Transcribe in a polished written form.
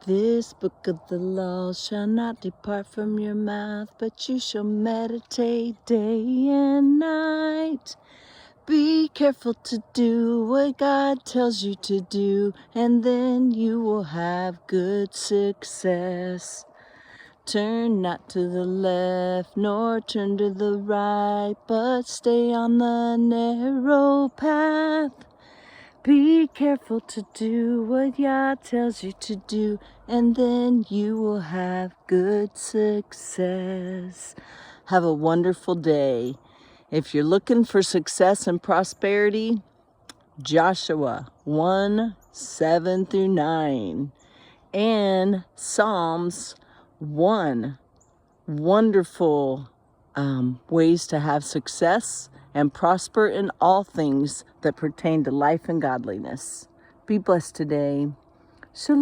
This book of the law shall not depart from your mouth, but you shall meditate day and night. Be careful to do what God tells you to do, and then you will have good success. Turn not to the left, nor turn to the right, but stay on the narrow path. Be careful to do what God tells you to do, and then you will have good success. Have a wonderful day. If you're looking for success and prosperity, Joshua 1:7-9 and Psalms 1. Wonderful ways to have success and prosper in all things that pertain to life and godliness. Be blessed today. Shalom.